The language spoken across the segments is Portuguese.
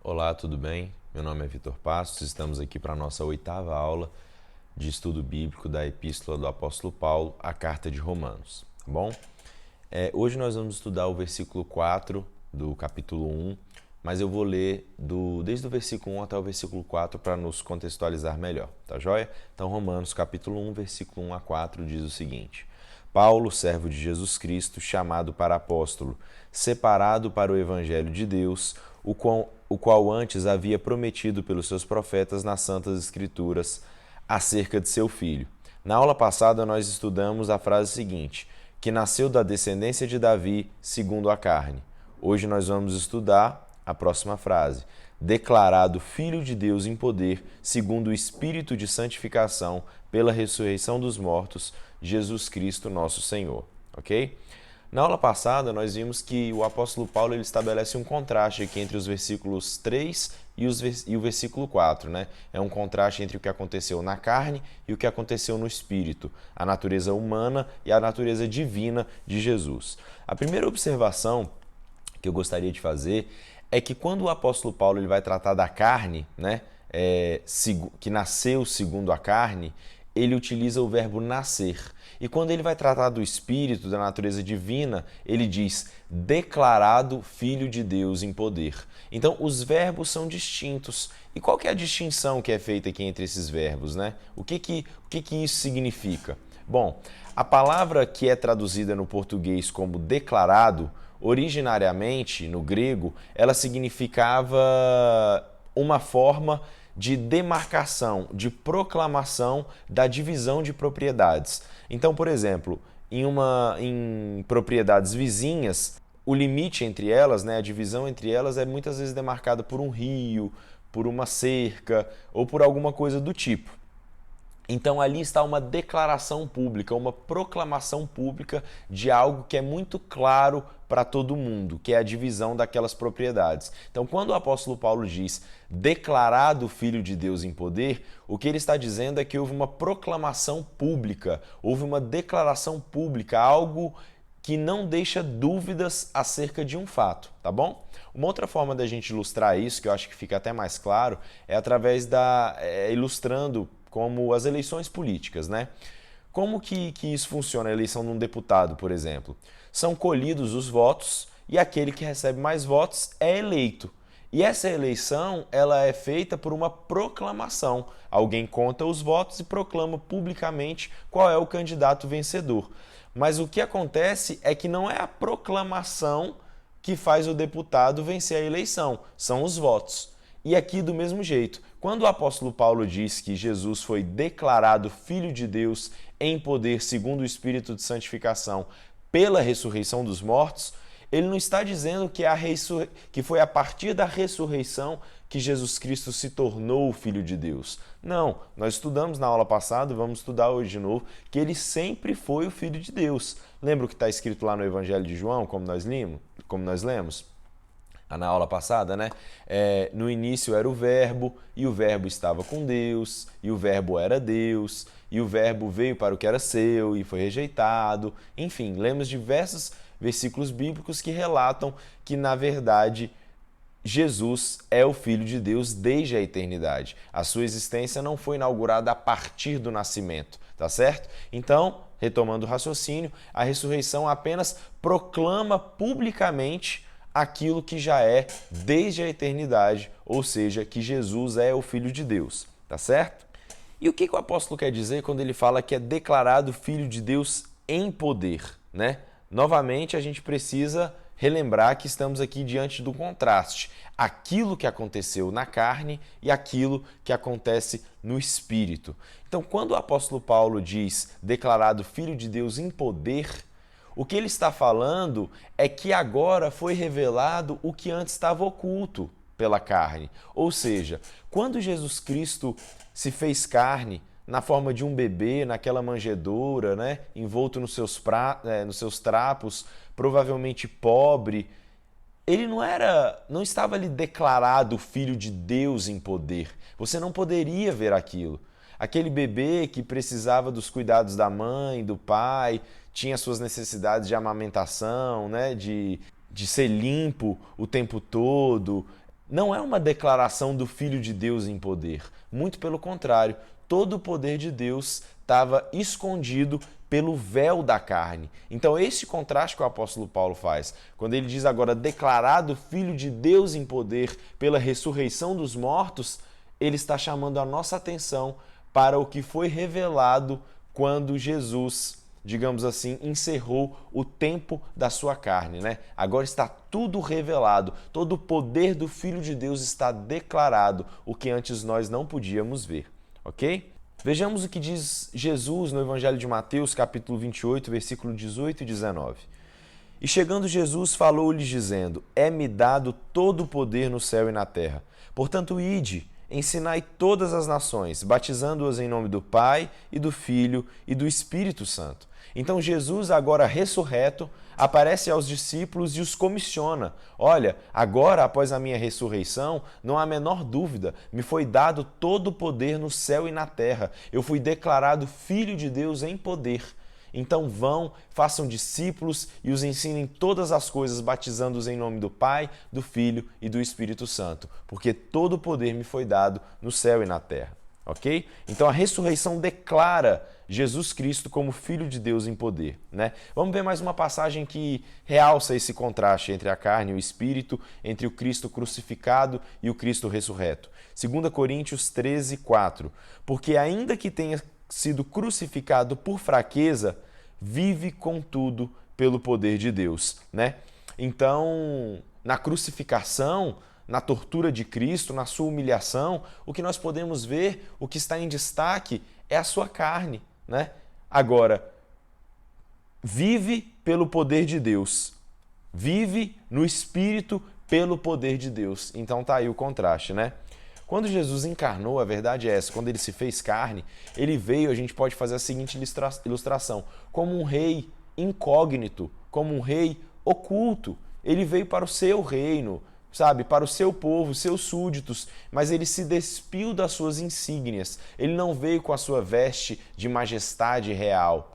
Olá, tudo bem? Meu nome é Vitor Passos, estamos aqui para a nossa 8ª aula de estudo bíblico da Epístola do Apóstolo Paulo, a Carta de Romanos, tá bom? Hoje nós vamos estudar o versículo 4 do capítulo 1, mas eu vou ler desde o versículo 1 até o versículo 4 para nos contextualizar melhor, tá joia? Então, Romanos capítulo 1, versículo 1 a 4 diz o seguinte: Paulo, servo de Jesus Cristo, chamado para apóstolo, separado para o evangelho de Deus, o qual antes havia prometido pelos seus profetas nas Santas Escrituras acerca de seu filho. Na aula passada nós estudamos a frase seguinte, que nasceu da descendência de Davi segundo a carne. Hoje nós vamos estudar a próxima frase, declarado Filho de Deus em poder, segundo o Espírito de santificação, pela ressurreição dos mortos, Jesus Cristo nosso Senhor. Ok? Na aula passada, nós vimos que o apóstolo Paulo ele estabelece um contraste aqui entre os versículos 3 e o versículo 4. Né? É um contraste entre o que aconteceu na carne e o que aconteceu no espírito, a natureza humana e a natureza divina de Jesus. A primeira observação que eu gostaria de fazer é que quando o apóstolo Paulo ele vai tratar da carne, né, que nasceu segundo a carne, ele utiliza o verbo nascer. E quando ele vai tratar do Espírito, da natureza divina, ele diz declarado Filho de Deus em poder. Então, os verbos são distintos. E qual que é a distinção que é feita aqui entre esses verbos, né? O que isso significa? Bom, a palavra que é traduzida no português como declarado, originariamente, no grego, ela significava uma forma de demarcação, de proclamação da divisão de propriedades. Então, por exemplo, em propriedades vizinhas, o limite entre elas, né, a divisão entre elas é muitas vezes demarcada por um rio, por uma cerca ou por alguma coisa do tipo. Então ali está uma declaração pública, uma proclamação pública de algo que é muito claro para todo mundo, que é a divisão daquelas propriedades. Então quando o apóstolo Paulo diz declarado Filho de Deus em poder, o que ele está dizendo é que houve uma proclamação pública, houve uma declaração pública, algo que não deixa dúvidas acerca de um fato, tá bom? Uma outra forma da gente ilustrar isso, que eu acho que fica até mais claro, é através ilustrando como as eleições políticas, né? Como que isso funciona, a eleição de um deputado, por exemplo? São colhidos os votos e aquele que recebe mais votos é eleito. E essa eleição, ela é feita por uma proclamação. Alguém conta os votos e proclama publicamente qual é o candidato vencedor. Mas o que acontece é que não é a proclamação que faz o deputado vencer a eleição, são os votos. E aqui do mesmo jeito, quando o apóstolo Paulo diz que Jesus foi declarado Filho de Deus em poder segundo o Espírito de santificação pela ressurreição dos mortos, ele não está dizendo que foi a partir da ressurreição que Jesus Cristo se tornou o Filho de Deus. Não, nós estudamos na aula passada, vamos estudar hoje de novo, que ele sempre foi o Filho de Deus. Lembra o que está escrito lá no Evangelho de João, como nós lemos? Na aula passada, né? No início era o Verbo, e o Verbo estava com Deus, e o Verbo era Deus, e o Verbo veio para o que era seu e foi rejeitado. Enfim, lemos diversos versículos bíblicos que relatam que, na verdade, Jesus é o Filho de Deus desde a eternidade. A sua existência não foi inaugurada a partir do nascimento, tá certo? Então, retomando o raciocínio, a ressurreição apenas proclama publicamente aquilo que já é desde a eternidade, ou seja, que Jesus é o Filho de Deus, tá certo? E o que o apóstolo quer dizer quando ele fala que é declarado Filho de Deus em poder, né? Novamente, a gente precisa relembrar que estamos aqui diante do contraste. Aquilo que aconteceu na carne e aquilo que acontece no espírito. Então, quando o apóstolo Paulo diz declarado Filho de Deus em poder, o que ele está falando é que agora foi revelado o que antes estava oculto pela carne. Ou seja, quando Jesus Cristo se fez carne na forma de um bebê, naquela manjedoura, né, envolto nos seus trapos, provavelmente pobre, ele não estava ali declarado Filho de Deus em poder. Você não poderia ver aquilo. Aquele bebê que precisava dos cuidados da mãe, do pai, tinha suas necessidades de amamentação, né, de ser limpo o tempo todo, não é uma declaração do Filho de Deus em poder. Muito pelo contrário, todo o poder de Deus estava escondido pelo véu da carne. Então, esse contraste que o apóstolo Paulo faz, quando ele diz agora declarado Filho de Deus em poder pela ressurreição dos mortos, ele está chamando a nossa atenção para o que foi revelado quando Jesus, digamos assim, encerrou o tempo da sua carne, né? Agora está tudo revelado, todo o poder do Filho de Deus está declarado, o que antes nós não podíamos ver, ok? Vejamos o que diz Jesus no Evangelho de Mateus, capítulo 28, versículo 18 e 19. E chegando Jesus, falou-lhes dizendo: É-me dado todo o poder no céu e na terra. Portanto, ide, ensinai todas as nações, batizando-as em nome do Pai e do Filho e do Espírito Santo. Então Jesus, agora ressurreto, aparece aos discípulos e os comissiona. Olha, agora, após a minha ressurreição, não há a menor dúvida, me foi dado todo o poder no céu e na terra. Eu fui declarado Filho de Deus em poder. Então vão, façam discípulos e os ensinem todas as coisas, batizando-os em nome do Pai, do Filho e do Espírito Santo, porque todo o poder me foi dado no céu e na terra. Ok? Então a ressurreição declara Jesus Cristo como Filho de Deus em poder, né? Vamos ver mais uma passagem que realça esse contraste entre a carne e o Espírito, entre o Cristo crucificado e o Cristo ressurreto. 2 Coríntios 13, 4. Porque ainda que tenha sido crucificado por fraqueza, vive contudo pelo poder de Deus, né? Então, na crucificação, na tortura de Cristo, na sua humilhação, o que nós podemos ver, o que está em destaque é a sua carne, né? Agora, vive pelo poder de Deus. Vive no Espírito pelo poder de Deus. Então tá aí o contraste, né? Quando Jesus encarnou, a verdade é essa, quando ele se fez carne, ele veio, a gente pode fazer a seguinte ilustração, como um rei incógnito, como um rei oculto. Ele veio para o seu reino, sabe, para o seu povo, seus súditos, mas ele se despiu das suas insígnias. Ele não veio com a sua veste de majestade real.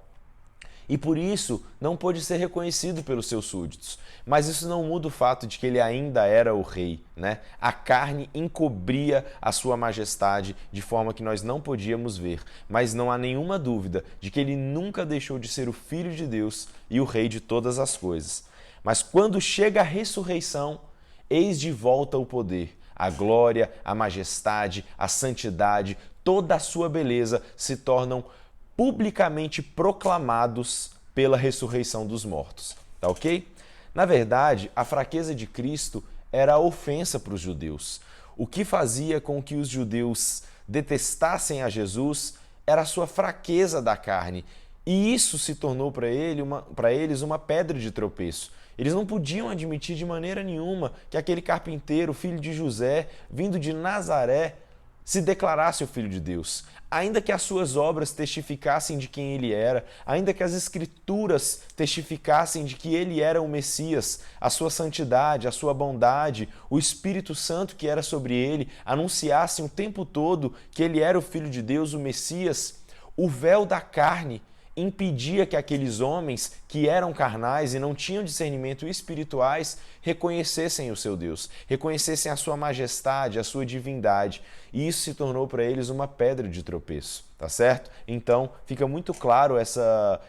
E por isso não pôde ser reconhecido pelos seus súditos. Mas isso não muda o fato de que ele ainda era o rei, né? A carne encobria a sua majestade de forma que nós não podíamos ver. Mas não há nenhuma dúvida de que ele nunca deixou de ser o Filho de Deus e o Rei de todas as coisas. Mas quando chega a ressurreição, eis de volta o poder, a glória, a majestade, a santidade, toda a sua beleza se tornam publicamente proclamados pela ressurreição dos mortos. Tá ok? Na verdade, a fraqueza de Cristo era a ofensa para os judeus. O que fazia com que os judeus detestassem a Jesus era a sua fraqueza da carne. E isso se tornou para eles uma pedra de tropeço. Eles não podiam admitir de maneira nenhuma que aquele carpinteiro, filho de José, vindo de Nazaré, se declarasse o Filho de Deus. Ainda que as suas obras testificassem de quem ele era, ainda que as Escrituras testificassem de que ele era o Messias, a sua santidade, a sua bondade, o Espírito Santo que era sobre ele, anunciassem o tempo todo que ele era o Filho de Deus, o Messias, o véu da carne impedia que aqueles homens que eram carnais e não tinham discernimento espirituais reconhecessem o seu Deus, reconhecessem a sua majestade, a sua divindade. E isso se tornou para eles uma pedra de tropeço, tá certo? Então, fica muito claro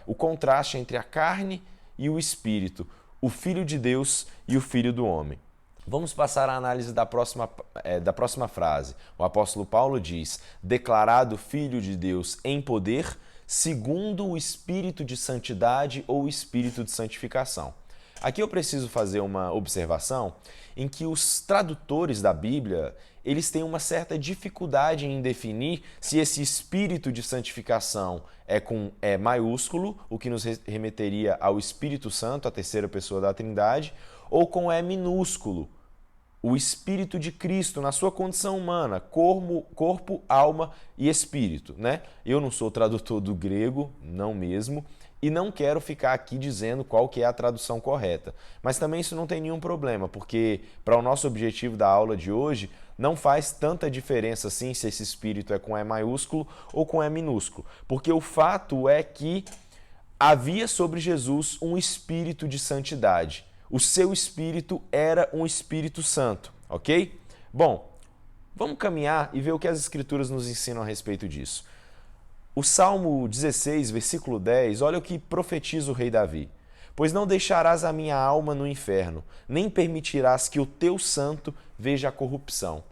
o contraste entre a carne e o espírito, o Filho de Deus e o Filho do homem. Vamos passar à análise da próxima frase. O apóstolo Paulo diz: declarado Filho de Deus em poder, segundo o Espírito de Santidade ou Espírito de Santificação. Aqui eu preciso fazer uma observação em que os tradutores da Bíblia, eles têm uma certa dificuldade em definir se esse Espírito de Santificação é com E maiúsculo, o que nos remeteria ao Espírito Santo, a terceira pessoa da Trindade, ou com E minúsculo, o Espírito de Cristo na sua condição humana, corpo, alma e espírito, né? Eu não sou tradutor do grego, não mesmo, e não quero ficar aqui dizendo qual que é a tradução correta. Mas também isso não tem nenhum problema, porque para o nosso objetivo da aula de hoje, não faz tanta diferença assim se esse espírito é com E maiúsculo ou com E minúsculo, porque o fato é que havia sobre Jesus um espírito de santidade. O seu espírito era um Espírito Santo, ok? Bom, vamos caminhar e ver o que as Escrituras nos ensinam a respeito disso. O Salmo 16, versículo 10, olha o que profetiza o rei Davi. Pois não deixarás a minha alma no inferno, nem permitirás que o teu santo veja a corrupção.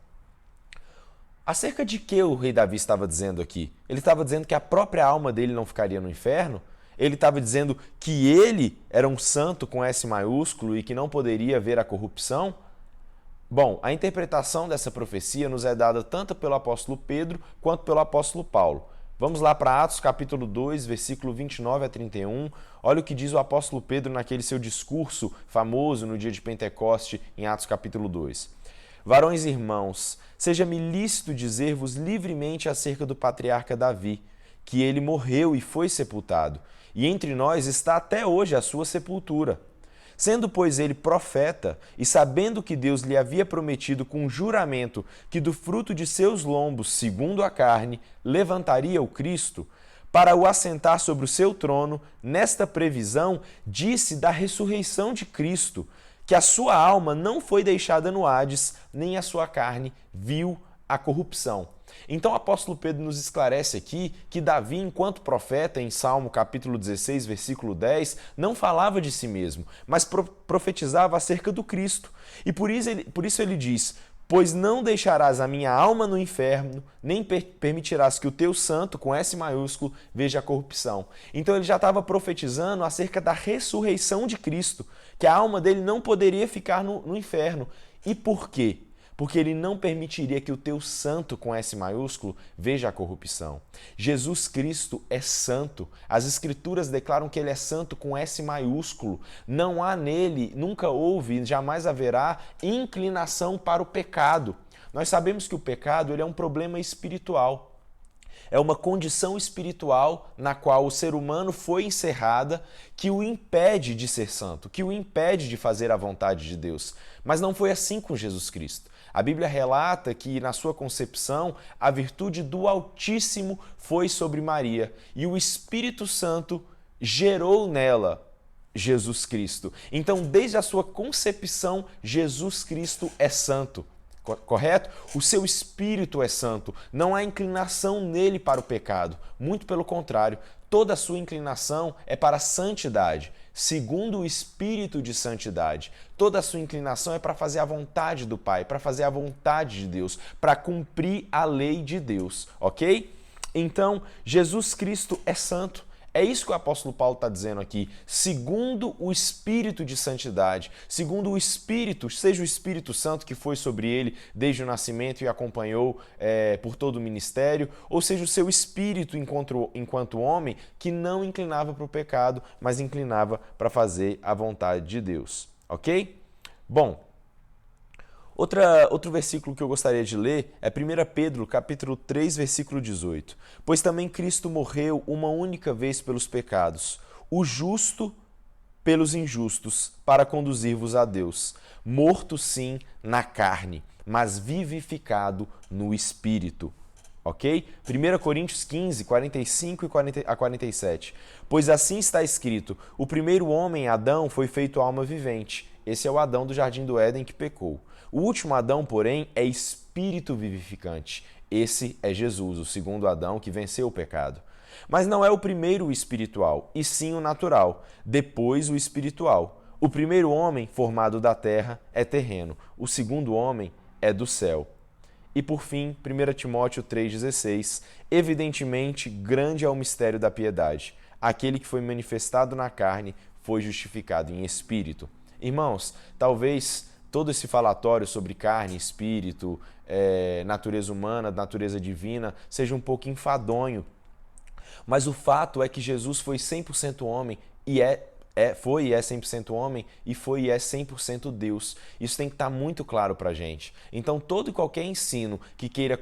Acerca de que o rei Davi estava dizendo aqui? Ele estava dizendo que a própria alma dele não ficaria no inferno? Ele estava dizendo que ele era um santo com S maiúsculo e que não poderia ver a corrupção? Bom, a interpretação dessa profecia nos é dada tanto pelo apóstolo Pedro quanto pelo apóstolo Paulo. Vamos lá para Atos capítulo 2, versículo 29 a 31. Olha o que diz o apóstolo Pedro naquele seu discurso famoso no dia de Pentecoste, em Atos capítulo 2. Varões e irmãos, seja-me lícito dizer-vos livremente acerca do patriarca Davi, que ele morreu e foi sepultado, e entre nós está até hoje a sua sepultura. Sendo, pois, ele profeta, e sabendo que Deus lhe havia prometido com juramento que do fruto de seus lombos, segundo a carne, levantaria o Cristo, para o assentar sobre o seu trono, nesta previsão, disse da ressurreição de Cristo, que a sua alma não foi deixada no Hades, nem a sua carne viu a corrupção. Então o apóstolo Pedro nos esclarece aqui que Davi, enquanto profeta, em Salmo capítulo 16, versículo 10, não falava de si mesmo, mas profetizava acerca do Cristo. E por isso ele diz: pois não deixarás a minha alma no inferno, nem permitirás que o teu santo, com S maiúsculo, veja a corrupção. Então ele já estava profetizando acerca da ressurreição de Cristo, que a alma dele não poderia ficar no inferno. E por quê? Porque ele não permitiria que o teu santo, com S maiúsculo, veja a corrupção. Jesus Cristo é santo. As Escrituras declaram que ele é santo com S maiúsculo. Não há nele, nunca houve, jamais haverá inclinação para o pecado. Nós sabemos que o pecado ele é um problema espiritual. É uma condição espiritual na qual o ser humano foi encerrada que o impede de ser santo, que o impede de fazer a vontade de Deus. Mas não foi assim com Jesus Cristo. A Bíblia relata que, na sua concepção, a virtude do Altíssimo foi sobre Maria e o Espírito Santo gerou nela Jesus Cristo. Então, desde a sua concepção, Jesus Cristo é santo. Correto? O seu espírito é santo. Não há inclinação nele para o pecado. Muito pelo contrário, toda a sua inclinação é para a santidade, segundo o espírito de santidade. Toda a sua inclinação é para fazer a vontade do Pai, para fazer a vontade de Deus, para cumprir a lei de Deus, ok? Então, Jesus Cristo é santo. É isso que o apóstolo Paulo está dizendo aqui, segundo o Espírito de santidade, segundo o Espírito, seja o Espírito Santo que foi sobre ele desde o nascimento e acompanhou por todo o ministério, ou seja o seu Espírito enquanto homem que não inclinava para o pecado, mas inclinava para fazer a vontade de Deus, ok? Bom, outro versículo que eu gostaria de ler é 1 Pedro, capítulo 3, versículo 18. Pois também Cristo morreu uma única vez pelos pecados, o justo pelos injustos, para conduzir-vos a Deus. Morto sim na carne, mas vivificado no Espírito. Ok? 1 Coríntios 15, 45 a 47. Pois assim está escrito, o primeiro homem, Adão, foi feito alma vivente. Esse é o Adão do Jardim do Éden que pecou. O último Adão, porém, é espírito vivificante. Esse é Jesus, o segundo Adão que venceu o pecado. Mas não é o primeiro o espiritual, e sim o natural, depois o espiritual. O primeiro homem, formado da terra, é terreno. O segundo homem é do céu. E por fim, 1 Timóteo 3,16. Evidentemente, grande é o mistério da piedade. Aquele que foi manifestado na carne foi justificado em espírito. Irmãos, talvez todo esse falatório sobre carne, espírito, natureza humana, natureza divina, seja um pouco enfadonho. Mas o fato é que Jesus foi 100% homem e foi e é 100% homem e foi e é 100% Deus. Isso tem que estar muito claro para a gente. Então, todo e qualquer ensino que queira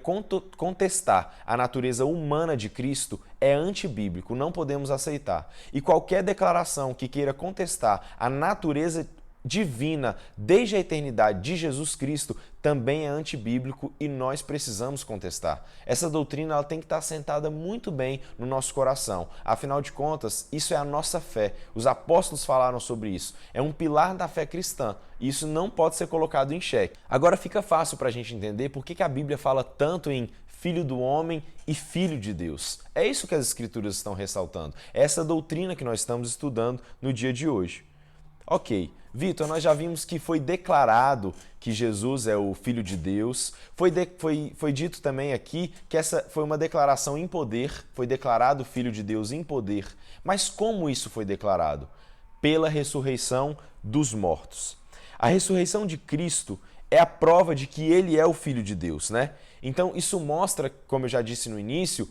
contestar a natureza humana de Cristo é antibíblico, não podemos aceitar. E qualquer declaração que queira contestar a natureza divina desde a eternidade de Jesus Cristo também é antibíblico e nós precisamos contestar. Essa doutrina ela tem que estar assentada muito bem no nosso coração. Afinal de contas, isso é a nossa fé. Os apóstolos falaram sobre isso. É um pilar da fé cristã e isso não pode ser colocado em xeque. Agora fica fácil para a gente entender por que a Bíblia fala tanto em filho do homem e filho de Deus. É isso que as Escrituras estão ressaltando. É essa doutrina que nós estamos estudando no dia de hoje. Ok, Vitor, nós já vimos que foi declarado que Jesus é o Filho de Deus. Foi dito também aqui que essa foi uma declaração em poder, foi declarado Filho de Deus em poder. Mas como isso foi declarado? Pela ressurreição dos mortos. A ressurreição de Cristo é a prova de que ele é o Filho de Deus, né? Então isso mostra, como eu já disse no início,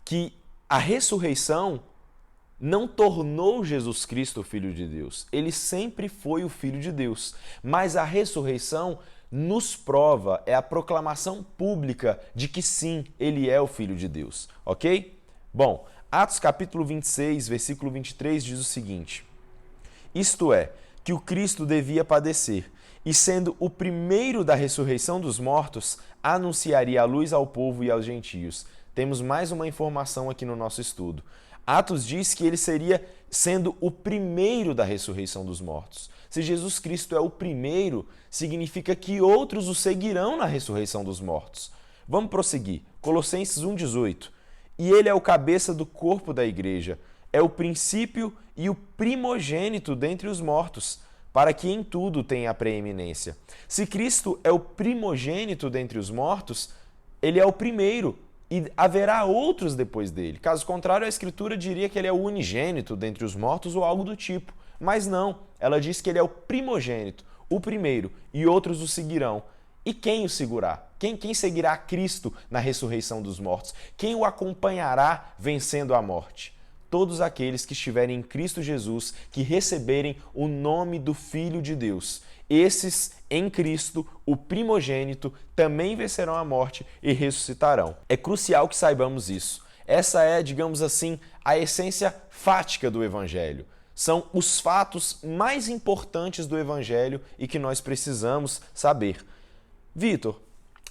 que a ressurreição não tornou Jesus Cristo o Filho de Deus. Ele sempre foi o Filho de Deus. Mas a ressurreição nos prova, é a proclamação pública de que sim, ele é o Filho de Deus. Ok? Bom, Atos capítulo 26, versículo 23 diz o seguinte: isto é, que o Cristo devia padecer, e sendo o primeiro da ressurreição dos mortos, anunciaria a luz ao povo e aos gentios. Temos mais uma informação aqui no nosso estudo. Atos diz que ele seria sendo o primeiro da ressurreição dos mortos. Se Jesus Cristo é o primeiro, significa que outros o seguirão na ressurreição dos mortos. Vamos prosseguir. Colossenses 1,18. E ele é o cabeça do corpo da igreja, é o princípio e o primogênito dentre os mortos, para que em tudo tenha a preeminência. Se Cristo é o primogênito dentre os mortos, ele é o primeiro e haverá outros depois dele. Caso contrário, a Escritura diria que ele é o unigênito dentre os mortos ou algo do tipo. Mas não, ela diz que ele é o primogênito, o primeiro, e outros o seguirão. E quem o seguirá? Quem seguirá Cristo na ressurreição dos mortos? Quem o acompanhará vencendo a morte? Todos aqueles que estiverem em Cristo Jesus, que receberem o nome do Filho de Deus. Esses, em Cristo, o primogênito, também vencerão a morte e ressuscitarão. É crucial que saibamos isso. Essa é, digamos assim, a essência fática do Evangelho. São os fatos mais importantes do Evangelho e que nós precisamos saber. Vitor,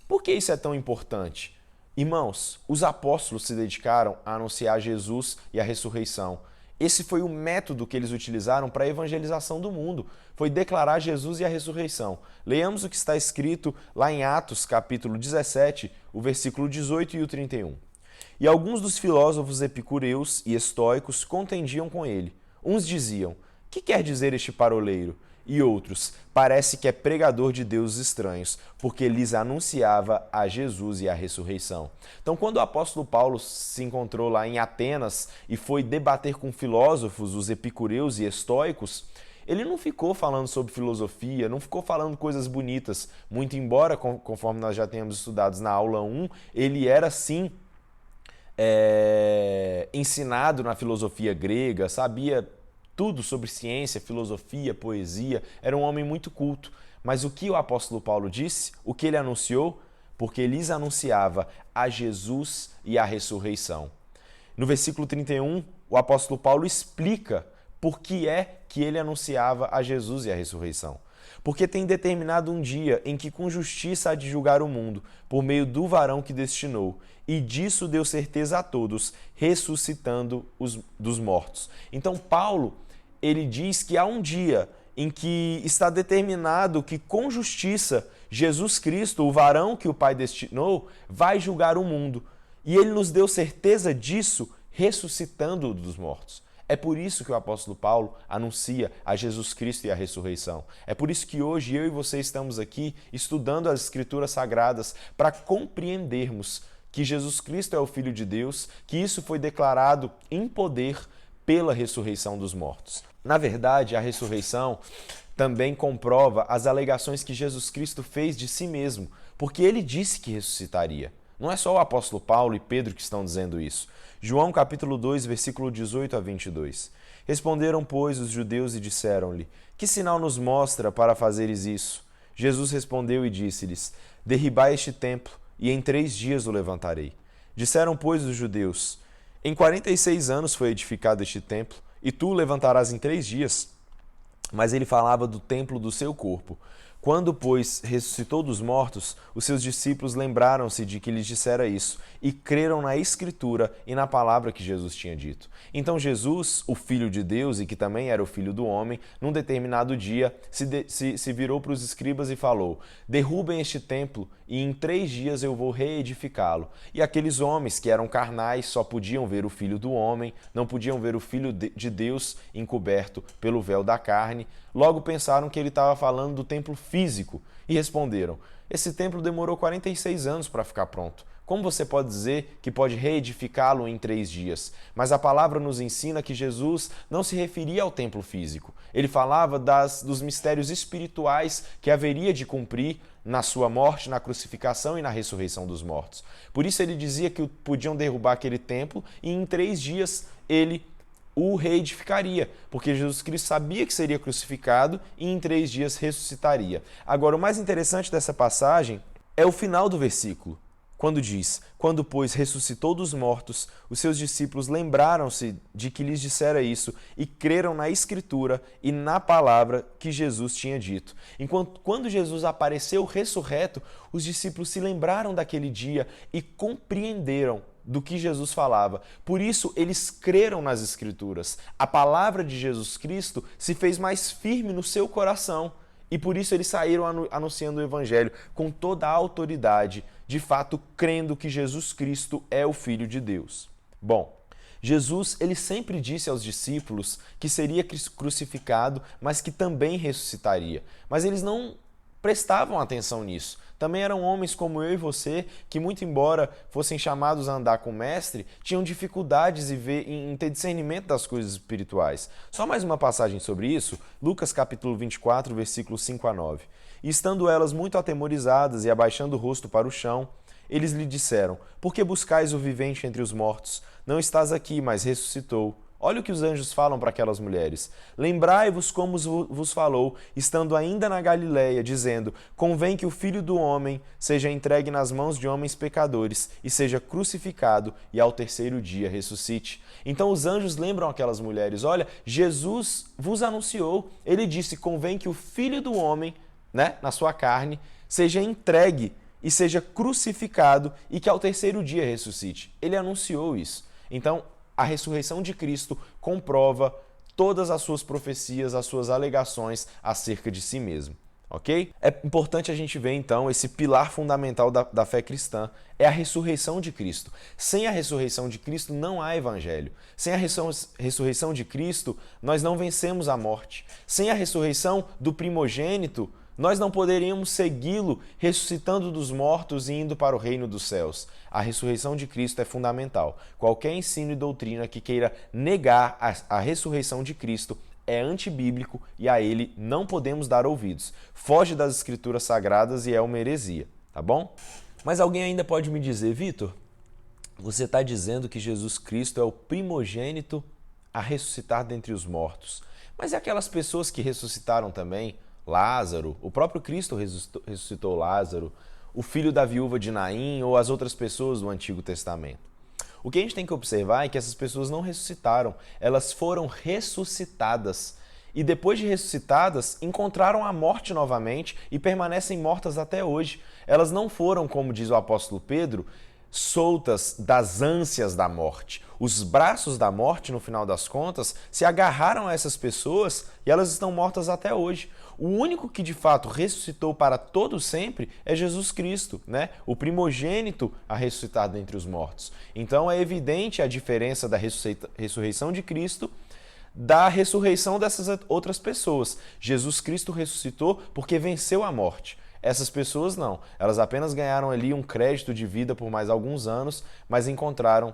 por que isso é tão importante? Irmãos, os apóstolos se dedicaram a anunciar Jesus e a ressurreição. Esse foi o método que eles utilizaram para a evangelização do mundo, foi declarar Jesus e a ressurreição. Leiamos o que está escrito lá em Atos, capítulo 17, o versículo 18 e o 31. E alguns dos filósofos epicureus e estoicos contendiam com ele. Uns diziam: que quer dizer este paroleiro? E outros: parece que é pregador de deuses estranhos, porque lhes anunciava a Jesus e a ressurreição. Então, quando o apóstolo Paulo se encontrou lá em Atenas e foi debater com filósofos, os epicureus e estoicos, ele não ficou falando sobre filosofia, não ficou falando coisas bonitas, muito embora, conforme nós já temos estudado na aula 1, ele era sim ensinado na filosofia grega, sabia tudo sobre ciência, filosofia, poesia, era um homem muito culto. Mas o que o apóstolo Paulo disse? O que ele anunciou? Porque lhes anunciava a Jesus e a ressurreição. No versículo 31, o apóstolo Paulo explica por que é que ele anunciava a Jesus e a ressurreição. Porque tem determinado um dia em que com justiça há de julgar o mundo, por meio do varão que destinou, e disso deu certeza a todos, ressuscitando dos mortos. Então Paulo, ele diz que há um dia em que está determinado que com justiça Jesus Cristo, o varão que o Pai destinou, vai julgar o mundo. E ele nos deu certeza disso, ressuscitando dos mortos. É por isso que o apóstolo Paulo anuncia a Jesus Cristo e a ressurreição. É por isso que hoje eu e você estamos aqui estudando as Escrituras Sagradas para compreendermos que Jesus Cristo é o Filho de Deus, que isso foi declarado em poder pela ressurreição dos mortos. Na verdade, a ressurreição também comprova as alegações que Jesus Cristo fez de si mesmo, porque ele disse que ressuscitaria. Não é só o apóstolo Paulo e Pedro que estão dizendo isso. João capítulo 2, versículo 18 a 22. Responderam, pois, os judeus e disseram-lhe: que sinal nos mostra para fazeres isso? Jesus respondeu e disse-lhes: derribai este templo, e em 3 dias o levantarei. Disseram, pois, os judeus: em 46 anos foi edificado este templo, e tu o levantarás em 3 dias. mas ele falava do templo do seu corpo. Quando, pois, ressuscitou dos mortos, os seus discípulos lembraram-se de que lhes dissera isso e creram na Escritura e na palavra que Jesus tinha dito. Então Jesus, o Filho de Deus e que também era o Filho do homem, num determinado dia se virou para os escribas e falou: derrubem este templo e em 3 dias eu vou reedificá-lo. E aqueles homens que eram carnais só podiam ver o Filho do homem, não podiam ver o Filho de Deus encoberto pelo véu da carne. Logo pensaram que ele estava falando do templo físico e responderam: esse templo demorou 46 anos para ficar pronto. Como você pode dizer que pode reedificá-lo em 3 dias? Mas a palavra nos ensina que Jesus não se referia ao templo físico. Ele falava dos mistérios espirituais que haveria de cumprir na sua morte, na crucificação e na ressurreição dos mortos. Por isso ele dizia que podiam derrubar aquele templo e em 3 dias ele o reedificaria, porque Jesus Cristo sabia que seria crucificado e em 3 dias ressuscitaria. Agora, o mais interessante dessa passagem é o final do versículo, quando diz: quando, pois, ressuscitou dos mortos, os seus discípulos lembraram-se de que lhes dissera isso e creram na Escritura e na palavra que Jesus tinha dito. Quando Jesus apareceu ressurreto, os discípulos se lembraram daquele dia e compreenderam do que Jesus falava. Por isso, eles creram nas Escrituras. A palavra de Jesus Cristo se fez mais firme no seu coração. E por isso eles saíram anunciando o Evangelho com toda a autoridade, de fato crendo que Jesus Cristo é o Filho de Deus. Bom, Jesus ele sempre disse aos discípulos que seria crucificado, mas que também ressuscitaria. Mas eles não prestavam atenção nisso. Também eram homens como eu e você, que muito embora fossem chamados a andar com o Mestre, tinham dificuldades em ter discernimento das coisas espirituais. Só mais uma passagem sobre isso, Lucas capítulo 24, versículos 5 a 9. E estando elas muito atemorizadas e abaixando o rosto para o chão, eles lhe disseram: por que buscais o vivente entre os mortos? Não estás aqui, mas ressuscitou. Olha o que os anjos falam para aquelas mulheres. Lembrai-vos como vos falou, estando ainda na Galileia, dizendo: convém que o Filho do Homem seja entregue nas mãos de homens pecadores e seja crucificado e ao 3º dia ressuscite. Então os anjos lembram aquelas mulheres: olha, Jesus vos anunciou, ele disse: convém que o Filho do Homem, na sua carne, seja entregue e seja crucificado e que ao 3º dia ressuscite. Ele anunciou isso. Então, a ressurreição de Cristo comprova todas as suas profecias, as suas alegações acerca de si mesmo, ok? É importante a gente ver, então, esse pilar fundamental da fé cristã, é a ressurreição de Cristo. Sem a ressurreição de Cristo não há evangelho. Sem a ressurreição de Cristo, nós não vencemos a morte. Sem a ressurreição do primogênito, nós não poderíamos segui-lo ressuscitando dos mortos e indo para o reino dos céus. A ressurreição de Cristo é fundamental. Qualquer ensino e doutrina que queira negar a ressurreição de Cristo é antibíblico e a ele não podemos dar ouvidos. Foge das escrituras sagradas e é uma heresia, tá bom? Mas alguém ainda pode me dizer: Vitor, você está dizendo que Jesus Cristo é o primogênito a ressuscitar dentre os mortos. Mas e aquelas pessoas que ressuscitaram também? Lázaro, o próprio Cristo ressuscitou Lázaro, o filho da viúva de Naim ou as outras pessoas do Antigo Testamento. O que a gente tem que observar é que essas pessoas não ressuscitaram, elas foram ressuscitadas. E depois de ressuscitadas, encontraram a morte novamente e permanecem mortas até hoje. Elas não foram, como diz o apóstolo Pedro, soltas das ânsias da morte. Os braços da morte, no final das contas, se agarraram a essas pessoas e elas estão mortas até hoje. O único que de fato ressuscitou para todo sempre é Jesus Cristo, o primogênito a ressuscitar dentre os mortos. Então é evidente a diferença da ressurreição de Cristo da ressurreição dessas outras pessoas. Jesus Cristo ressuscitou porque venceu a morte. Essas pessoas não, elas apenas ganharam ali um crédito de vida por mais alguns anos, mas encontraram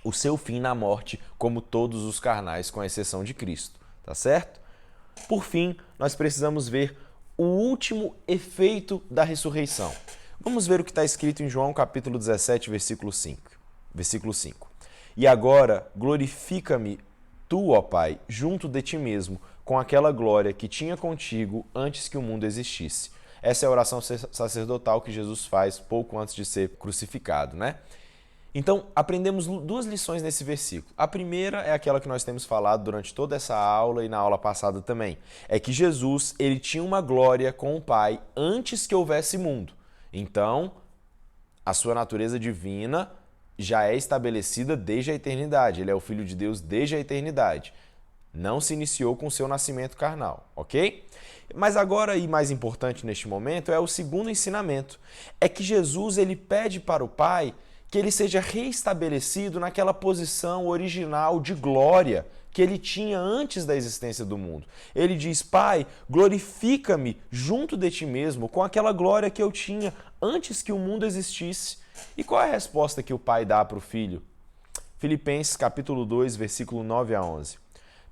o seu fim na morte, como todos os carnais, com exceção de Cristo, tá certo? Por fim, nós precisamos ver o último efeito da ressurreição. Vamos ver o que está escrito em João capítulo 17, versículo 5. E agora, glorifica-me tu, ó Pai, junto de ti mesmo, com aquela glória que tinha contigo antes que o mundo existisse. Essa é a oração sacerdotal que Jesus faz pouco antes de ser crucificado, Então, aprendemos duas lições nesse versículo. A primeira é aquela que nós temos falado durante toda essa aula e na aula passada também. É que Jesus, ele tinha uma glória com o Pai antes que houvesse mundo. Então, a sua natureza divina já é estabelecida desde a eternidade. Ele é o Filho de Deus desde a eternidade. Não se iniciou com o seu nascimento carnal, ok? Mas agora, e mais importante neste momento, é o segundo ensinamento. É que Jesus, ele pede para o Pai que ele seja reestabelecido naquela posição original de glória que ele tinha antes da existência do mundo. Ele diz: Pai, glorifica-me junto de ti mesmo com aquela glória que eu tinha antes que o mundo existisse. E qual é a resposta que o Pai dá para o Filho? Filipenses capítulo 2, versículo 9 a 11.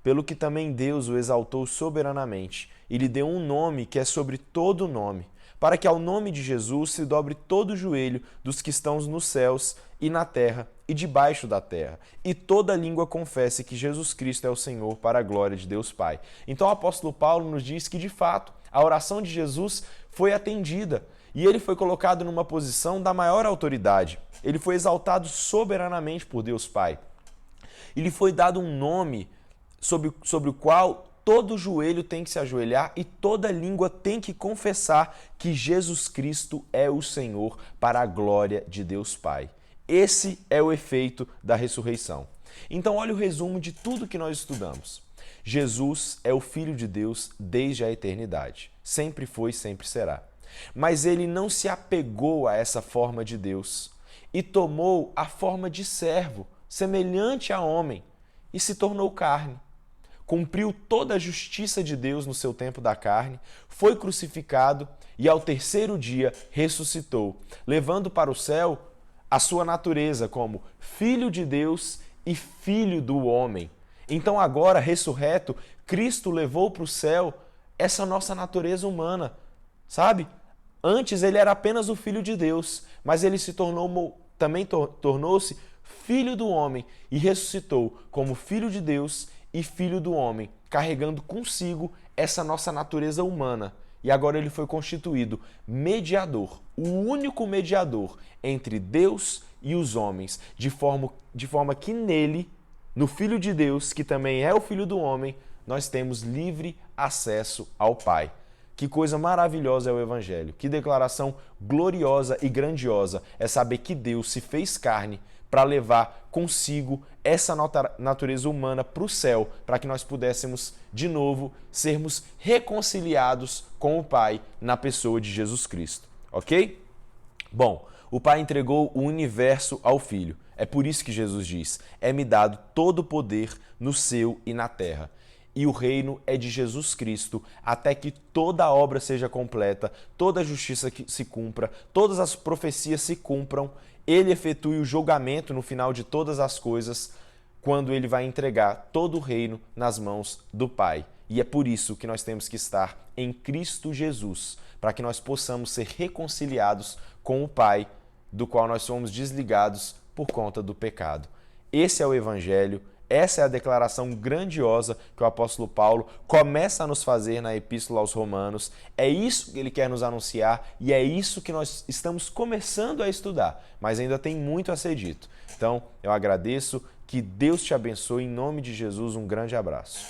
Pelo que também Deus o exaltou soberanamente e lhe deu um nome que é sobre todo nome, para que ao nome de Jesus se dobre todo o joelho dos que estão nos céus e na terra e debaixo da terra, e toda língua confesse que Jesus Cristo é o Senhor, para a glória de Deus Pai. Então o apóstolo Paulo nos diz que, de fato, a oração de Jesus foi atendida e ele foi colocado numa posição da maior autoridade. Ele foi exaltado soberanamente por Deus Pai. E lhe foi dado um nome sobre o qual todo joelho tem que se ajoelhar e toda língua tem que confessar que Jesus Cristo é o Senhor, para a glória de Deus Pai. Esse é o efeito da ressurreição. Então, olha o resumo de tudo que nós estudamos. Jesus é o Filho de Deus desde a eternidade. Sempre foi, sempre será. Mas ele não se apegou a essa forma de Deus e tomou a forma de servo, semelhante a homem, e se tornou carne. Cumpriu toda a justiça de Deus no seu tempo da carne, foi crucificado e ao terceiro dia ressuscitou, levando para o céu a sua natureza como Filho de Deus e Filho do homem. Então agora, ressurreto, Cristo levou para o céu essa nossa natureza humana, sabe? Antes ele era apenas o Filho de Deus, mas ele se tornou-se Filho do homem e ressuscitou como Filho de Deus e Filho do homem, carregando consigo essa nossa natureza humana. E agora ele foi constituído mediador, o único mediador entre Deus e os homens, de forma que nele, no Filho de Deus, que também é o Filho do homem, nós temos livre acesso ao Pai. Que coisa maravilhosa é o Evangelho, que declaração gloriosa e grandiosa é saber que Deus se fez carne para levar consigo essa natureza humana para o céu, para que nós pudéssemos, de novo, sermos reconciliados com o Pai na pessoa de Jesus Cristo, ok? Bom, o Pai entregou o universo ao Filho. É por isso que Jesus diz: é-me dado todo o poder no céu e na terra. E o reino é de Jesus Cristo, até que toda a obra seja completa, toda a justiça que se cumpra, todas as profecias se cumpram. Ele efetue o julgamento no final de todas as coisas, quando ele vai entregar todo o reino nas mãos do Pai. E é por isso que nós temos que estar em Cristo Jesus, para que nós possamos ser reconciliados com o Pai, do qual nós somos desligados por conta do pecado. Esse é o Evangelho. Essa é a declaração grandiosa que o apóstolo Paulo começa a nos fazer na Epístola aos Romanos. É isso que ele quer nos anunciar e é isso que nós estamos começando a estudar, mas ainda tem muito a ser dito. Então, eu agradeço, que Deus te abençoe, em nome de Jesus, um grande abraço.